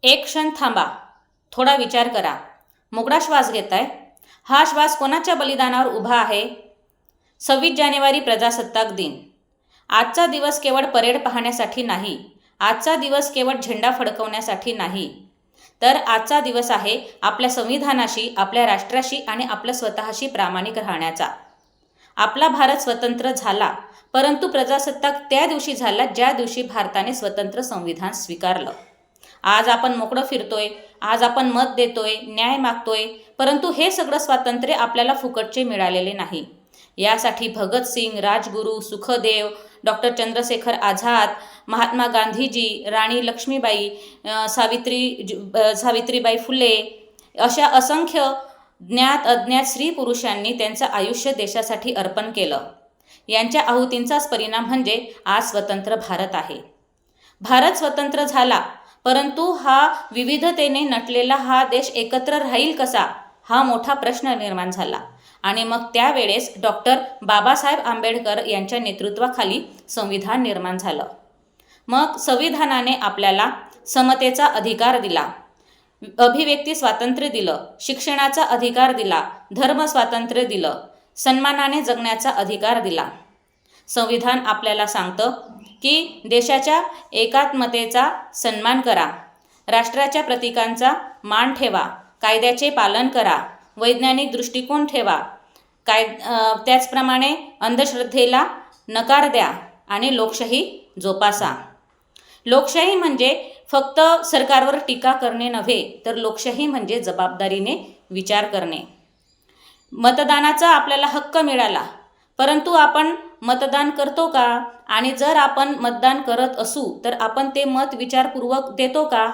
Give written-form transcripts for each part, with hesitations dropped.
एक क्षण थांबा, थोडा विचार करा. मोकळा श्वास घेताय. हा श्वास कोणाच्या बलिदानावर उभा आहे? 26 जानेवारी प्रजासत्ताक दिन. आजचा दिवस केवळ परेड पाहण्यासाठी नाही, आजचा दिवस केवळ झेंडा फडकवण्यासाठी नाही, तर आजचा दिवस आहे आपल्या संविधानाशी, आपल्या राष्ट्राशी आणि आपल्या स्वतःशी प्रामाणिक राहण्याचा. आपला भारत स्वतंत्र झाला, परंतु प्रजासत्ताक त्या दिवशी झाला ज्या दिवशी भारताने स्वतंत्र संविधान स्वीकारलं. आज आपण मोकळं फिरतोय, आज आपण मत देतोय, न्याय मागतोय, परंतु हे सगळं स्वातंत्र्य आपल्याला फुकटचे मिळालेले नाही. यासाठी भगतसिंग, राजगुरू, सुखदेव, डॉक्टर चंद्रशेखर आझाद, महात्मा गांधीजी, राणी लक्ष्मीबाई, सावित्रीबाई फुले अशा असंख्य ज्ञात अज्ञात स्त्री पुरुषांनी त्यांचं आयुष्य देशासाठी अर्पण केलं. यांच्या आहुतींचाच परिणाम म्हणजे आज स्वतंत्र भारत आहे. भारत स्वतंत्र झाला, परंतु हा विविधतेने नटलेला हा देश एकत्र राहील कसा, हा मोठा प्रश्न निर्माण झाला. आणि मग त्यावेळेस डॉक्टर बाबासाहेब आंबेडकर यांच्या नेतृत्वाखाली संविधान निर्माण झालं. मग संविधानाने आपल्याला समतेचा अधिकार दिला, अभिव्यक्ती स्वातंत्र्य दिलं, शिक्षणाचा अधिकार दिला, धर्म स्वातंत्र्य दिलं, सन्मानाने जगण्याचा अधिकार दिला. संविधान आपल्याला सांगतं की देशाच्या एकात्मतेचा सन्मान करा, राष्ट्राच्या प्रतीकांचा मान ठेवा, कायद्याचे पालन करा, वैज्ञानिक दृष्टिकोन ठेवा, त्याचप्रमाणे अंधश्रद्धेला नकार द्या आणि लोकशाही जोपासा. लोकशाही म्हणजे फक्त सरकारवर टीका करणे नव्हे, तर लोकशाही म्हणजे जबाबदारीने विचार करणे. मतदानाचा आपल्याला हक्क मिळाला, परंतु आपण मतदान करतो का? आणि जर आपण मतदान करत असू तर आपण ते मत विचारपूर्वक देतो का?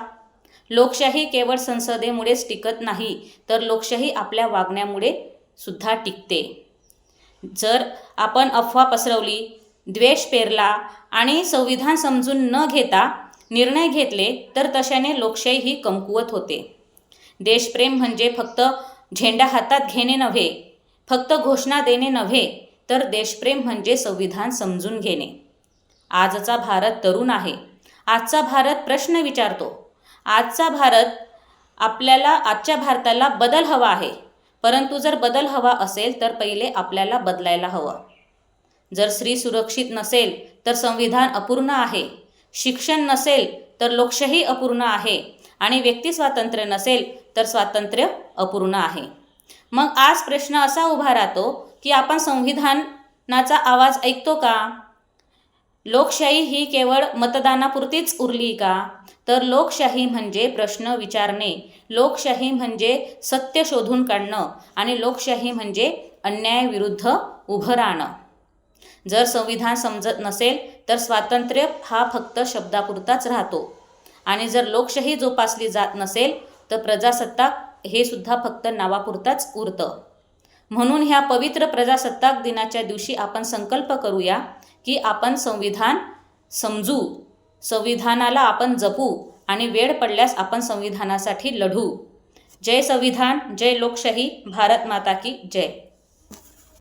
लोकशाही केवळ संसदेमुळेच टिकत नाही, तर लोकशाही आपल्या वागण्यामुळे सुद्धा टिकते. जर आपण अफवा पसरवली, द्वेष पेरला आणि संविधान समजून न घेता निर्णय घेतले, तर तशाने लोकशाही ही कमकुवत होते. देशप्रेम म्हणजे फक्त झेंडा हातात घेणे नव्हे, फक्त घोषणा देणे नव्हे, तर देशप्रेम म्हणजे संविधान समजून घेणे. आजचा भारत तरुण आहे. आजचा भारत प्रश्न विचारतो. आजचा आजच्या भारताला बदल हवा आहे. परंतु जर बदल हवा असेल तर पहिले आपल्याला बदलायला हवं. जर स्त्री सुरक्षित नसेल तर संविधान अपूर्ण आहे, शिक्षण नसेल तर लोकशाही अपूर्ण आहे आणि व्यक्ती स्वातंत्र्य नसेल तर स्वातंत्र्य अपूर्ण आहे. मग आज प्रश्न असा उभा राहतो की आपण संविधानाचा आवाज ऐकतो का? लोकशाही ही केवळ मतदानापुरतीच उरली का? तर लोकशाही म्हणजे प्रश्न विचारणे, लोकशाही म्हणजे सत्य शोधून काढणं आणि लोकशाही म्हणजे अन्यायाविरुद्ध उभं राहणं. जर संविधान समजत नसेल तर स्वातंत्र्य हा फक्त शब्दापुरताच राहतो आणि जर लोकशाही जोपासली जात नसेल तर प्रजासत्ताक हे सुद्धा फक्त नावापुरताच उरतं. म्हणून ह्या पवित्र प्रजासत्ताक दिनाच्या दिवशी आपण संकल्प करूया की आपण संविधान समजू, संविधानाला आपण जपू आणि वेळ पडल्यास आपण संविधानासाठी लढू. जय संविधान, जय लोकशाही, भारत माता की जय.